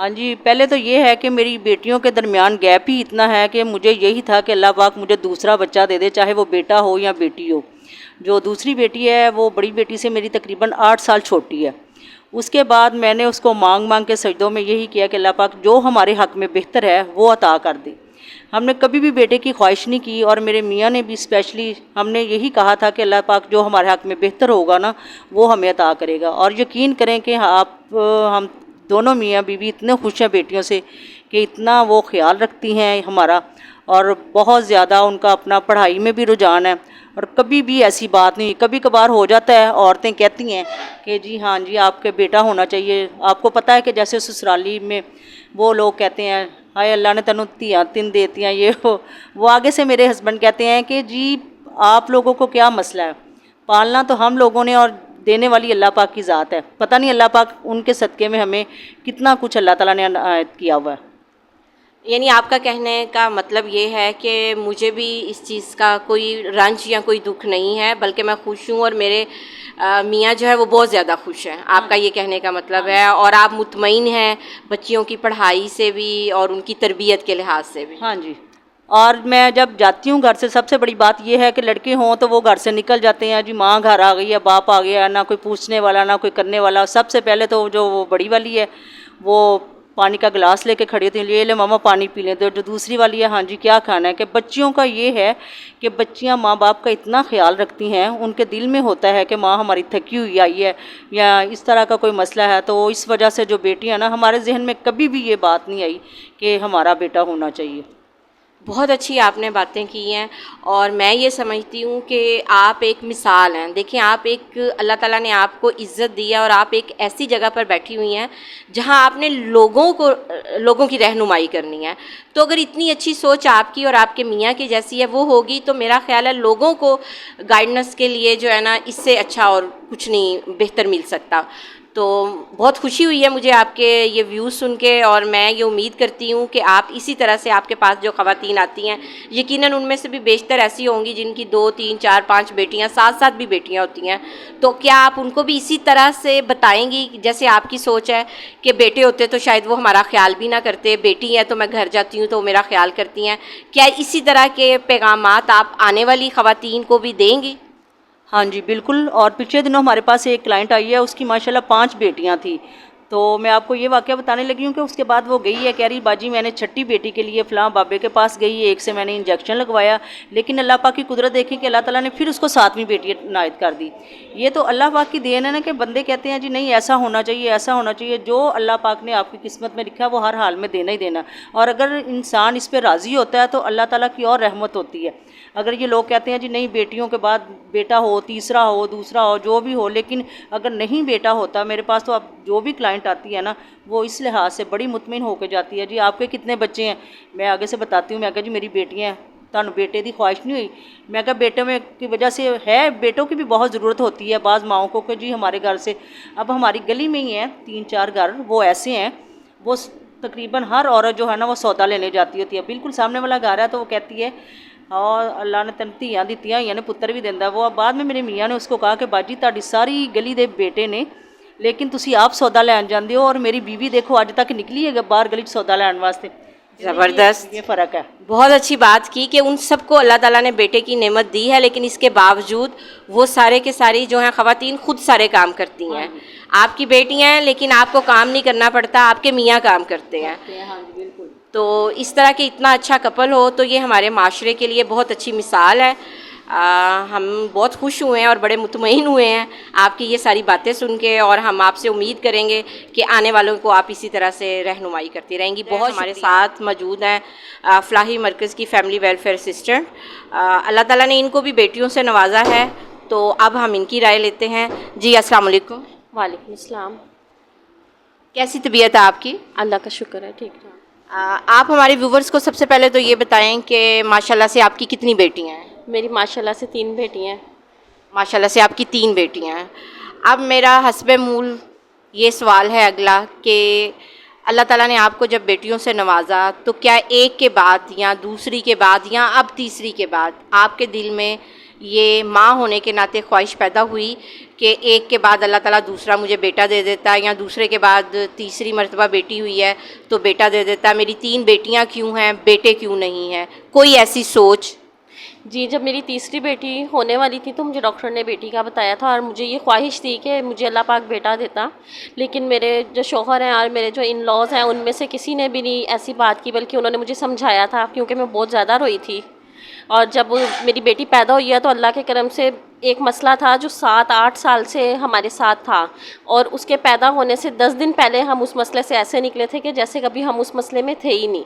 ہاں جی، پہلے تو یہ ہے کہ میری بیٹیوں کے درمیان گیپ ہی اتنا ہے کہ مجھے یہی تھا کہ اللہ پاک مجھے دوسرا بچہ دے دے، چاہے وہ بیٹا ہو یا بیٹی ہو. جو دوسری بیٹی ہے وہ بڑی بیٹی سے میری تقریباً 8 سال چھوٹی ہے. اس کے بعد میں نے اس کو مانگ کے سجدوں میں یہی کیا کہ اللہ پاک جو ہمارے حق میں بہتر ہے وہ عطا کر دے. ہم نے کبھی بھی بیٹے کی خواہش نہیں کی، اور میرے میاں نے بھی اسپیشلی ہم نے یہی کہا تھا کہ اللہ پاک جو ہمارے حق میں بہتر ہوگا نا وہ ہمیں عطا کرے گا. اور یقین کریں کہ ہم دونوں میاں بیوی اتنے خوش ہیں بیٹیوں سے کہ اتنا وہ خیال رکھتی ہیں ہمارا، اور بہت زیادہ ان کا اپنا پڑھائی میں بھی رجحان ہے. اور کبھی بھی ایسی بات نہیں، کبھی کبھار ہو جاتا ہے، عورتیں کہتی ہیں کہ جی ہاں جی آپ کے بیٹا ہونا چاہیے. آپ کو پتہ ہے کہ جیسے سسرالی میں وہ لوگ کہتے ہیں ہائے اللہ نے تینوں تیاں تن دیتی ہیں یہ وہ آگے سے میرے ہسبینڈ کہتے ہیں کہ جی آپ لوگوں کو کیا مسئلہ ہے، پالنا تو ہم لوگوں نے اور دینے والی اللہ پاک کی ذات ہے. پتہ نہیں اللہ پاک ان کے صدقے میں ہمیں کتنا کچھ اللہ تعالیٰ نے عنایت کیا ہوا ہے. یعنی آپ کا کہنے کا مطلب یہ ہے کہ مجھے بھی اس چیز کا کوئی رنج یا کوئی دکھ نہیں ہے، بلکہ میں خوش ہوں، اور میرے میاں جو ہے وہ بہت زیادہ خوش ہیں. آپ کا یہ کہنے کا مطلب ہے، اور آپ مطمئن ہیں بچیوں کی پڑھائی سے بھی اور ان کی تربیت کے لحاظ سے بھی. ہاں جی. اور میں جب جاتی ہوں گھر سے، سب سے بڑی بات یہ ہے کہ لڑکے ہوں تو وہ گھر سے نکل جاتے ہیں جی ماں گھر آ گئی ہے، باپ آ گیا، نہ کوئی پوچھنے والا نہ کوئی کرنے والا. سب سے پہلے تو جو وہ بڑی والی ہے وہ پانی کا گلاس لے کے کھڑی ہوتی ہیں، یہ لے ماما پانی پی لیں. تو جو دوسری والی ہے ہاں جی کیا کھانا ہے. کہ بچیوں کا یہ ہے کہ بچیاں ماں باپ کا اتنا خیال رکھتی ہیں، ان کے دل میں ہوتا ہے کہ ماں ہماری تھکی ہوئی آئی ہے یا اس طرح کا کوئی مسئلہ ہے. تو اس وجہ سے جو بیٹیاں نا، ہمارے ذہن میں کبھی بھی یہ بات نہیں آئی کہ ہمارا بیٹا ہونا چاہیے. بہت اچھی آپ نے باتیں کی ہیں، اور میں یہ سمجھتی ہوں کہ آپ ایک مثال ہیں. دیکھیں آپ ایک اللہ تعالیٰ نے آپ کو عزت دی ہے، اور آپ ایک ایسی جگہ پر بیٹھی ہوئی ہیں جہاں آپ نے لوگوں کی رہنمائی کرنی ہے. تو اگر اتنی اچھی سوچ آپ کی اور آپ کے میاں کی جیسی ہے وہ ہوگی، تو میرا خیال ہے لوگوں کو گائیڈنس کے لیے جو ہے نا اس سے اچھا اور کچھ نہیں بہتر مل سکتا. تو بہت خوشی ہوئی ہے مجھے آپ کے یہ ویوز سن کے، اور میں یہ امید کرتی ہوں کہ آپ اسی طرح سے آپ کے پاس جو خواتین آتی ہیں، یقیناً ان میں سے بھی بیشتر ایسی ہوں گی جن کی 2 3 4 5 بیٹیاں، 7 بھی بیٹیاں ہوتی ہیں. تو کیا آپ ان کو بھی اسی طرح سے بتائیں گی جیسے آپ کی سوچ ہے کہ بیٹے ہوتے تو شاید وہ ہمارا خیال بھی نہ کرتے، بیٹی ہے تو میں گھر جاتی ہوں تو وہ میرا خیال کرتی ہیں. کیا اسی طرح کے پیغامات آپ آنے والی خواتین کو بھی دیں گی؟ ہاں جی بالکل. اور پچھلے دنوں ہمارے پاس ایک کلائنٹ آئی ہے، اس کی ماشاءاللہ 5 بیٹیاں تھیں. تو میں آپ کو یہ واقعہ بتانے لگی ہوں کہ اس کے بعد وہ گئی ہے، کہہ رہی باجی میں نے 6ٹھی بیٹی کے لیے فلاں بابے کے پاس گئی، ایک سے میں نے انجیکشن لگوایا، لیکن اللہ پاک کی قدرت دیکھی کہ اللہ تعالیٰ نے پھر اس کو 7ویں بیٹی عنایت کر دی. یہ تو اللہ پاک کی دین ہے نا کہ بندے کہتے ہیں جی نہیں ایسا ہونا چاہیے ایسا ہونا چاہیے. جو اللہ پاک نے آپ کی قسمت میں لکھا وہ ہر حال میں دینا ہی دینا. اور اگر انسان اس پہ راضی ہوتا ہے تو اللہ تعالیٰ کی اور رحمت ہوتی ہے. اگر یہ لوگ کہتے ہیں جی نہیں بیٹیوں کے بعد بیٹا ہو، تیسرا ہو، دوسرا ہو، جو بھی ہو، لیکن اگر نہیں بیٹا ہوتا، میرے پاس تو اب جو بھی کلائنٹ آتی ہے نا وہ اس لحاظ سے بڑی مطمئن ہو کے جاتی ہے جی آپ کے کتنے بچے ہیں. میں آگے سے بتاتی ہوں، میں کہا جی میری بیٹیاں ہیں. تانوں بیٹے دی خواہش نہیں ہوئی؟ میں کہا بیٹے میں کی وجہ سے ہے، بیٹوں کی بھی بہت ضرورت ہوتی ہے بعض ماؤں کو کہ جی ہمارے گھر سے. اب ہماری گلی میں ہی ہیں 3 4 گھر وہ ایسے ہیں، وہ تقریباً ہر عورت جو ہے نا وہ سودا لینے جاتی ہوتی ہے. بالکل سامنے والا گھر ہے تو وہ کہتی ہے اور اللہ نے تین دھیاں دیتیاں ہوئی نے پتر بھی دینا. وہ بعد میں میرے میاں نے اس کو کہا کہ باجی تہاڈی ساری گلی دے بیٹے نے لیکن تسی آپ سودا لین جاندے ہو، اور میری بیوی دیکھو اج تک نکلی ہے باہر گلی سودا لین واسطے. زبردست، یہ فرق ہے. بہت اچھی بات کی کہ ان سب کو اللہ تعالیٰ نے بیٹے کی نعمت دی ہے، لیکن اس کے باوجود وہ سارے کے ساری جو ہیں خواتین خود سارے کام کرتی ہیں. آپ کی بیٹیاں ہیں لیکن آپ کو کام نہیں کرنا پڑتا، آپ کے میاں کام کرتے ہیں. تو اس طرح کے اتنا اچھا کپل ہو تو یہ ہمارے معاشرے کے لیے بہت اچھی مثال ہے. ہم بہت خوش ہوئے ہیں اور بڑے مطمئن ہوئے ہیں آپ کی یہ ساری باتیں سن کے، اور ہم آپ سے امید کریں گے کہ آنے والوں کو آپ اسی طرح سے رہنمائی کرتی رہیں گی. بہت ہمارے ساتھ موجود ہیں فلاحی مرکز کی فیملی ویلفیئر اسسٹنٹ. اللہ تعالیٰ نے ان کو بھی بیٹیوں سے نوازا ہے، تو اب ہم ان کی رائے لیتے ہیں. جی السلام علیکم. وعلیکم السلام. کیسی طبیعت ہے آپ کی؟ اللہ کا شکر ہے ٹھیک ٹھاک. آپ ہمارے ویورز کو سب سے پہلے تو یہ بتائیں کہ ماشاءاللہ سے آپ کی کتنی بیٹیاں ہیں؟ میری ماشاءاللہ سے 3 بیٹیاں ہیں. ماشاءاللہ سے آپ کی 3 بیٹیاں ہیں. اب میرا حسب مول یہ سوال ہے اگلا کہ اللہ تعالیٰ نے آپ کو جب بیٹیوں سے نوازا تو کیا ایک کے بعد یا دوسری کے بعد یا اب تیسری کے بعد آپ کے دل میں یہ ماں ہونے کے ناطے خواہش پیدا ہوئی کہ ایک کے بعد اللہ تعالیٰ دوسرا مجھے بیٹا دے دیتا ہے، یا دوسرے کے بعد تیسری مرتبہ بیٹی ہوئی ہے تو بیٹا دے دیتا، میری 3 بیٹیاں کیوں ہیں، بیٹے کیوں نہیں ہیں؟ کوئی ایسی سوچ؟ جی، جب میری تیسری بیٹی ہونے والی تھی تو مجھے ڈاکٹر نے بیٹی کا بتایا تھا، اور مجھے یہ خواہش تھی کہ مجھے اللہ پاک بیٹا دیتا، لیکن میرے جو شوہر ہیں اور میرے جو ان لاز ہیں ان میں سے کسی نے بھی نہیں ایسی بات کی، بلکہ انہوں نے مجھے سمجھایا تھا، کیونکہ میں بہت زیادہ روئی تھی۔ اور جب میری بیٹی پیدا ہوئی ہے تو اللہ کے کرم سے ایک مسئلہ تھا جو 7-8 سال سے ہمارے ساتھ تھا، اور اس کے پیدا ہونے سے 10 دن پہلے ہم اس مسئلے سے ایسے نکلے تھے کہ جیسے کبھی ہم اس مسئلے میں تھے ہی نہیں۔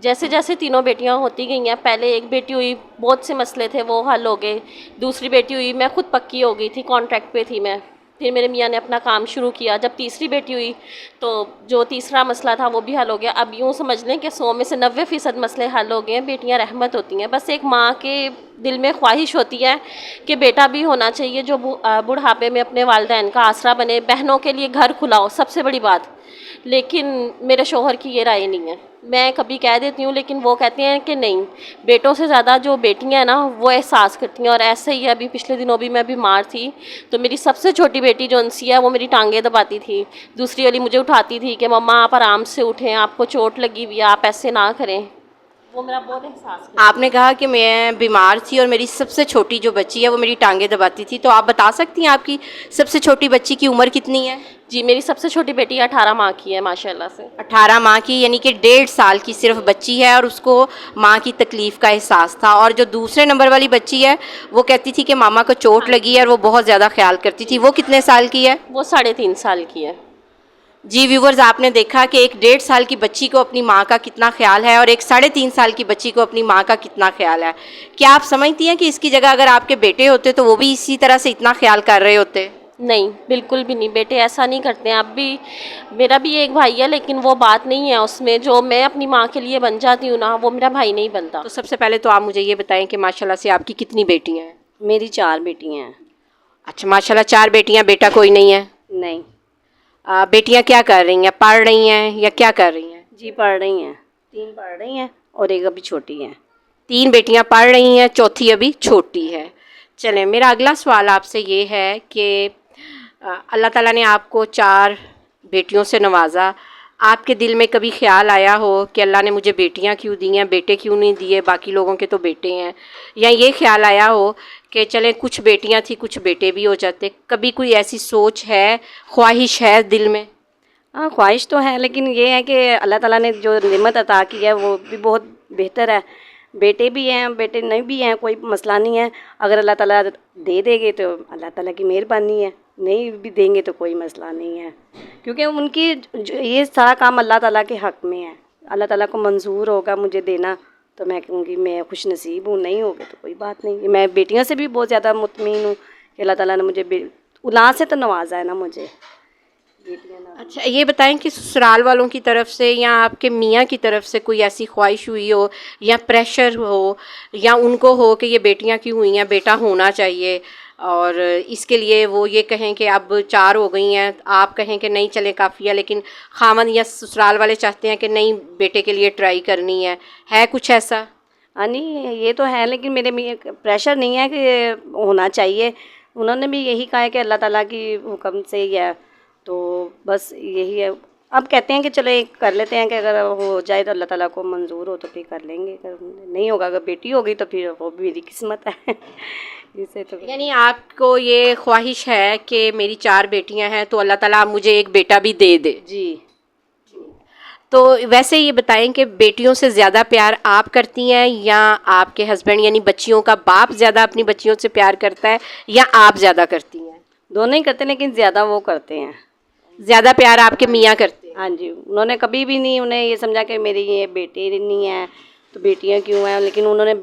جیسے جیسے تینوں بیٹیاں ہوتی گئی ہیں، پہلے ایک بیٹی ہوئی، بہت سے مسئلے تھے وہ حل ہو گئے، دوسری بیٹی ہوئی، میں خود پکی ہو گئی تھی، کانٹریکٹ پہ تھی میں، پھر میرے میاں نے اپنا کام شروع کیا، جب تیسری بیٹی ہوئی تو جو تیسرا مسئلہ تھا وہ بھی حل ہو گیا۔ اب یوں سمجھ لیں کہ 100 میں سے 90% مسئلے حل ہو گئے ہیں۔ بیٹیاں رحمت ہوتی ہیں، بس ایک ماں کے دل میں خواہش ہوتی ہے کہ بیٹا بھی ہونا چاہیے جو بڑھاپے میں اپنے والدین کا آسرا بنے، بہنوں کے لیے گھر کھلا ہو، سب سے بڑی بات۔ لیکن میرے شوہر کی یہ رائے نہیں ہے، میں کبھی کہہ دیتی ہوں لیکن وہ کہتے ہیں کہ نہیں، بیٹوں سے زیادہ جو بیٹیاں ہیں نا وہ احساس کرتی ہیں۔ اور ایسے ہی ابھی پچھلے دنوں بھی میں بیمار تھی تو میری سب سے چھوٹی بیٹی جو انسی ہے وہ میری ٹانگیں دباتی تھی، دوسری والی مجھے اٹھاتی تھی کہ مما آپ آرام سے اٹھیں، آپ کو چوٹ لگی ہوئی ہے، آپ ایسے نہ کریں، وہ میرا بہت احساس کرتی ہے۔ آپ نے کہا کہ میں بیمار تھی اور میری سب سے چھوٹی جو بچی ہے وہ میری ٹانگیں دباتی تھی، تو آپ بتا سکتی ہیں آپ کی سب سے چھوٹی بچی کی عمر کتنی ہے؟ جی، میری سب سے چھوٹی بیٹی 18 ماہ کی ہے ماشاء اللہ سے۔ 18 ماہ کی، یعنی کہ 1.5 سال کی صرف بچی ہے، اور اس کو ماں کی تکلیف کا احساس تھا۔ اور جو دوسرے نمبر والی بچی ہے وہ کہتی تھی کہ ماما کو چوٹ لگی ہے اور وہ بہت زیادہ خیال کرتی تھی، وہ کتنے سال کی ہے؟ وہ 3.5 سال کی ہے۔ جی ویورز، آپ نے دیکھا کہ ایک 1.5 سال کی بچی کو اپنی ماں کا کتنا خیال ہے اور ایک 3.5 سال کی بچی کو اپنی ماں کا کتنا خیال ہے۔ کیا آپ سمجھتی ہیں کہ اس کی جگہ اگر آپ کے بیٹے ہوتے تو وہ بھی اسی طرح سے اتنا خیال کر رہے ہوتے؟ نہیں، بالکل بھی نہیں، بیٹے ایسا نہیں کرتے ہیں۔ اب بھی میرا بھی ایک بھائی ہے لیکن وہ بات نہیں ہے اس میں، جو میں اپنی ماں کے لیے بن جاتی ہوں نا وہ میرا بھائی نہیں بنتا۔ تو سب سے پہلے تو آپ مجھے یہ بتائیں کہ ماشاءاللہ سے آپ کی کتنی بیٹیاں ہیں؟ میری 4 بیٹیاں ہیں۔ اچھا ماشاءاللہ 4 بیٹیاں، بیٹا کوئی نہیں ہے؟ نہیں بیٹیاں کیا کر رہی ہیں، پڑھ رہی ہیں یا کیا کر رہی ہیں؟ جی، پڑھ رہی ہیں، 3 پڑھ رہی ہیں اور ایک ابھی چھوٹی ہے۔ 3 بیٹیاں پڑھ رہی ہیں، چوتھی ابھی چھوٹی ہے۔ چلیں، میرا اگلا سوال آپ سے یہ ہے کہ اللہ تعالیٰ نے آپ کو 4 بیٹیوں سے نوازا، آپ کے دل میں کبھی خیال آیا ہو کہ اللہ نے مجھے بیٹیاں کیوں دی ہیں، بیٹے کیوں نہیں دیے، باقی لوگوں کے تو بیٹے ہیں؟ یا یہ خیال آیا ہو کہ چلیں کچھ بیٹیاں تھیں کچھ بیٹے بھی ہو جاتے؟ کبھی کوئی ایسی سوچ ہے، خواہش ہے دل میں؟ ہاں، خواہش تو ہے، لیکن یہ ہے کہ اللہ تعالیٰ نے جو نعمت عطا کی ہے وہ بھی بہت بہتر ہے۔ بیٹے بھی ہیں، بیٹے نہیں بھی ہیں، کوئی مسئلہ نہیں ہے۔ اگر اللہ تعالیٰ دے دے گے تو اللہ تعالیٰ کی مہربانی ہے، نہیں بھی دیں گے تو کوئی مسئلہ نہیں ہے، کیونکہ ان کی یہ سارا کام اللہ تعالیٰ کے حق میں ہے۔ اللہ تعالیٰ کو منظور ہوگا مجھے دینا تو میں کہوں گی میں خوش نصیب ہوں، نہیں ہوگا تو کوئی بات نہیں۔ میں بیٹیوں سے بھی بہت زیادہ مطمئن ہوں کہ اللہ تعالیٰ نے مجھے اولاد سے تو نوازا ہے نا مجھے۔ اچھا یہ بتائیں کہ سسرال والوں کی طرف سے یا آپ کے میاں کی طرف سے کوئی ایسی خواہش ہوئی ہو یا پریشر ہو یا ان کو ہو کہ یہ بیٹیاں کیوں ہوئی ہیں، بیٹا ہونا چاہیے، اور اس کے لیے وہ یہ کہیں کہ اب 4 ہو گئی ہیں، آپ کہیں کہ نہیں چلیں کافی ہے، لیکن خامن یا سسرال والے چاہتے ہیں کہ نہیں بیٹے کے لیے ٹرائی کرنی ہے کچھ ایسا؟ ہاں نہیں، یہ تو ہے، لیکن میرے پریشر نہیں ہے کہ ہونا چاہیے۔ انہوں نے بھی یہی کہا ہے کہ اللہ تعالیٰ کی حکم سے ہی ہے، تو بس یہی ہے۔ اب کہتے ہیں کہ چلو ایک کر لیتے ہیں کہ اگر ہو جائے تو اللہ تعالیٰ کو منظور ہو تو پھر کر لیں گے، اگر نہیں ہوگا، اگر بیٹی ہوگی تو پھر وہ بھی میری قسمت ہے۔ اسے تو یعنی آپ کو یہ خواہش ہے کہ میری 4 بیٹیاں ہیں تو اللہ تعالیٰ مجھے ایک بیٹا بھی دے دے؟ جی۔ تو ویسے یہ بتائیں کہ بیٹیوں سے زیادہ پیار آپ کرتی ہیں یا آپ کے ہسبینڈ، یعنی بچیوں کا باپ زیادہ اپنی بچیوں سے پیار کرتا ہے یا آپ زیادہ کرتی ہیں؟ دونوں ہی کرتے ہیں، لیکن زیادہ وہ کرتے ہیں۔ زیادہ پیار آپ کے میاں کرتے ہیں؟ ہاں جی، انہوں نے کبھی بھی نہیں انہیں یہ سمجھا کہ میری یہ بیٹی نہیں ہے تو بیٹیاں کیوں ہیں، لیکن انہوں نے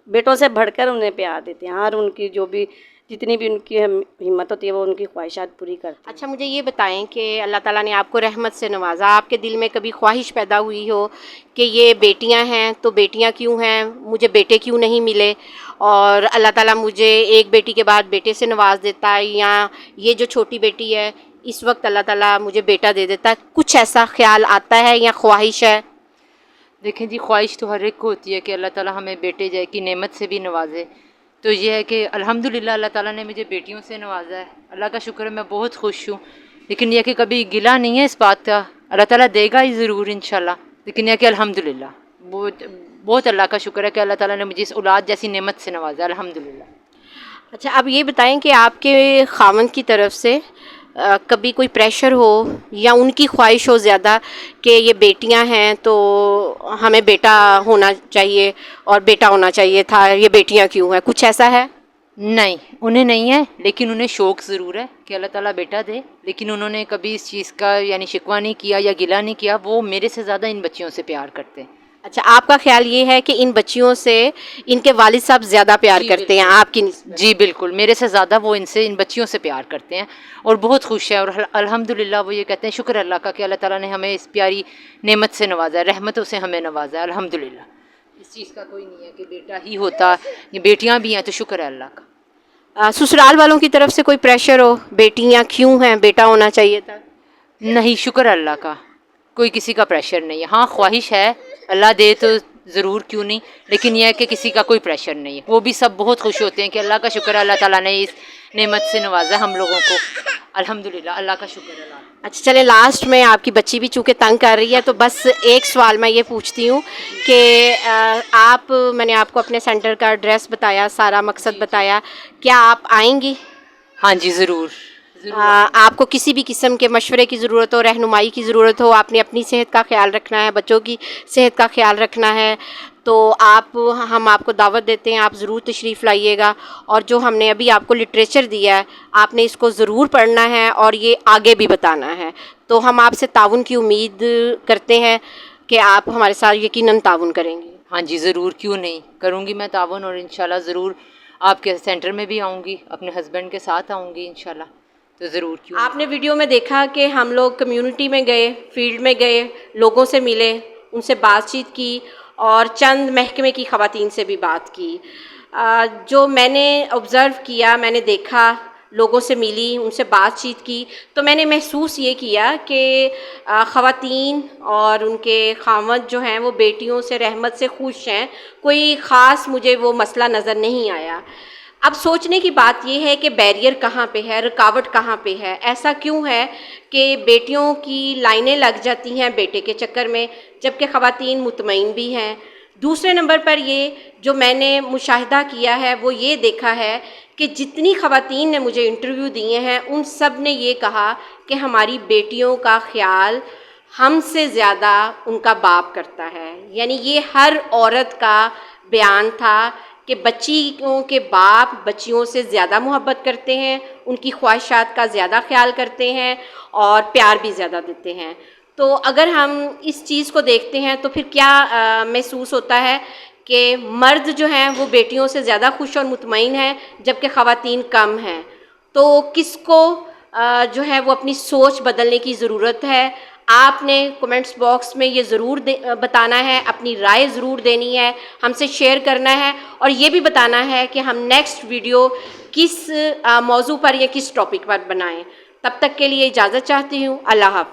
بیٹوں سے بڑھ کر انہیں پیار دیتے ہیں، ہر ان کی جو بھی جتنی بھی ان کی ہمت ہوتی ہے وہ ان کی خواہشات پوری کرتے ہیں۔ اچھا مجھے یہ بتائیں کہ اللہ تعالیٰ نے آپ کو رحمت سے نوازا، آپ کے دل میں کبھی خواہش پیدا ہوئی ہو کہ یہ بیٹیاں ہیں تو بیٹیاں کیوں ہیں، مجھے بیٹے کیوں نہیں ملے، اور اللہ تعالیٰ مجھے ایک بیٹی کے بعد بیٹے سے نواز دیتا ہے، یا یہ جو چھوٹی بیٹی ہے اس وقت اللہ تعالیٰ مجھے بیٹا دے دیتا ہے، کچھ ایسا خیال آتا ہے یا خواہش ہے؟ دیکھیں جی، خواہش تو ہر ایک کو ہوتی ہے کہ اللہ تعالیٰ ہمیں بیٹے کی نعمت سے بھی نوازے، تو یہ ہے کہ الحمدللہ اللہ تعالیٰ نے مجھے بیٹیوں سے نوازا ہے، اللہ کا شکر ہے، میں بہت خوش ہوں. لیکن یہ کہ کبھی گلہ نہیں ہے اس بات کا، اللہ تعالیٰ دے گا ہی ضرور انشاءاللہ. لیکن یہ کہ الحمدللہ بہت اللہ کا شکر ہے کہ اللہ تعالیٰ نے مجھے اس اولاد جیسی نعمت سے نوازا ہے الحمدللہ. اچھا اب یہ بتائیں کہ آپ کے خاوند کی طرف سے کبھی کوئی پریشر ہو یا ان کی خواہش ہو زیادہ کہ یہ بیٹیاں ہیں تو ہمیں بیٹا ہونا چاہیے اور بیٹا ہونا چاہیے تھا، یہ بیٹیاں کیوں ہیں، کچھ ایسا ہے؟ نہیں، انہیں نہیں ہے، لیکن انہیں شوق ضرور ہے کہ اللہ تعالیٰ بیٹا دے. لیکن انہوں نے کبھی اس چیز کا یعنی شکوہ نہیں کیا یا گلہ نہیں کیا. وہ میرے سے زیادہ ان بچیوں سے پیار کرتے ہیں. اچھا آپ کا خیال یہ ہے کہ ان بچیوں سے ان کے والد صاحب زیادہ پیار کرتے ہیں آپ کی نسبت؟ جی بالکل، میرے سے زیادہ وہ ان بچیوں سے پیار کرتے ہیں اور بہت خوش ہیں. اور الحمدللہ وہ یہ کہتے ہیں شکر اللہ کا کہ اللہ تعالیٰ نے ہمیں اس پیاری نعمت سے نوازا ہے، رحمتوں سے ہمیں نوازا ہے الحمدللہ. اس چیز کا کوئی نہیں ہے کہ بیٹا ہی ہوتا، یہ بیٹیاں بھی ہیں تو شکر ہے اللہ کا. سسرال والوں کی طرف سے کوئی پریشر ہو بیٹیاں کیوں ہیں، بیٹا ہونا چاہیے تھا؟ نہیں، شکر اللہ کا، کوئی کسی کا پریشر نہیں ہے. ہاں خواہش ہے، اللہ دے تو ضرور کیوں نہیں، لیکن یہ ہے کہ کسی کا کوئی پریشر نہیں ہے. وہ بھی سب بہت خوش ہوتے ہیں کہ اللہ کا شکر ہے اللہ تعالیٰ نے اس نعمت سے نوازا ہم لوگوں کو الحمدللہ. اللہ کا شکر ہے. اچھا چلے لاسٹ میں آپ کی بچی بھی چونکہ تنگ کر رہی ہے تو بس ایک سوال میں یہ پوچھتی ہوں کہ میں نے آپ کو اپنے سینٹر کا ایڈریس بتایا، سارا مقصد بتایا، کیا آپ آئیں گی؟ ہاں جی ضرور. آپ کو کسی بھی قسم کے مشورے کی ضرورت ہو، رہنمائی کی ضرورت ہو، آپ نے اپنی صحت کا خیال رکھنا ہے، بچوں کی صحت کا خیال رکھنا ہے، تو ہم آپ کو دعوت دیتے ہیں، آپ ضرور تشریف لائیے گا. اور جو ہم نے ابھی آپ کو لٹریچر دیا ہے آپ نے اس کو ضرور پڑھنا ہے اور یہ آگے بھی بتانا ہے. تو ہم آپ سے تعاون کی امید کرتے ہیں کہ آپ ہمارے ساتھ یقیناً تعاون کریں گے. ہاں جی ضرور، کیوں نہیں، کروں گی میں تعاون. اور انشاءاللہ ضرور آپ کے سینٹر میں بھی آؤں گی، اپنے ہسبینڈ کے ساتھ آؤں گی انشاءاللہ. تو ضرور کیوں. آپ نے ویڈیو میں دیکھا کہ ہم لوگ کمیونٹی میں گئے، فیلڈ میں گئے، لوگوں سے ملے، ان سے بات چیت کی اور چند محکمے کی خواتین سے بھی بات کی. جو میں نے آبزرو کیا، میں نے دیکھا، لوگوں سے ملی، ان سے بات چیت کی، تو میں نے محسوس یہ کیا کہ خواتین اور ان کے خاوند جو ہیں وہ بیٹیوں سے رحمت سے خوش ہیں. کوئی خاص مجھے وہ مسئلہ نظر نہیں آیا. اب سوچنے کی بات یہ ہے کہ بیریئر کہاں پہ ہے، رکاوٹ کہاں پہ ہے، ایسا کیوں ہے کہ بیٹیوں کی لائنیں لگ جاتی ہیں بیٹے کے چکر میں جبکہ خواتین مطمئن بھی ہیں. دوسرے نمبر پر یہ جو میں نے مشاہدہ کیا ہے وہ یہ دیکھا ہے کہ جتنی خواتین نے مجھے انٹرویو دیے ہیں ان سب نے یہ کہا کہ ہماری بیٹیوں کا خیال ہم سے زیادہ ان کا باپ کرتا ہے. یعنی یہ ہر عورت کا بیان تھا کہ بچیوں کے باپ بچیوں سے زیادہ محبت کرتے ہیں، ان کی خواہشات کا زیادہ خیال کرتے ہیں اور پیار بھی زیادہ دیتے ہیں. تو اگر ہم اس چیز کو دیکھتے ہیں تو پھر کیا محسوس ہوتا ہے کہ مرد جو ہیں وہ بیٹیوں سے زیادہ خوش اور مطمئن ہیں جبکہ خواتین کم ہیں. تو کس کو جو ہے وہ اپنی سوچ بدلنے کی ضرورت ہے. آپ نے کومنٹس باکس میں یہ ضرور بتانا ہے، اپنی رائے ضرور دینی ہے، ہم سے شیئر کرنا ہے اور یہ بھی بتانا ہے کہ ہم نیکسٹ ویڈیو کس موضوع پر یا کس ٹاپک پر بنائیں. تب تک کے لیے اجازت چاہتی ہوں. اللہ حافظ.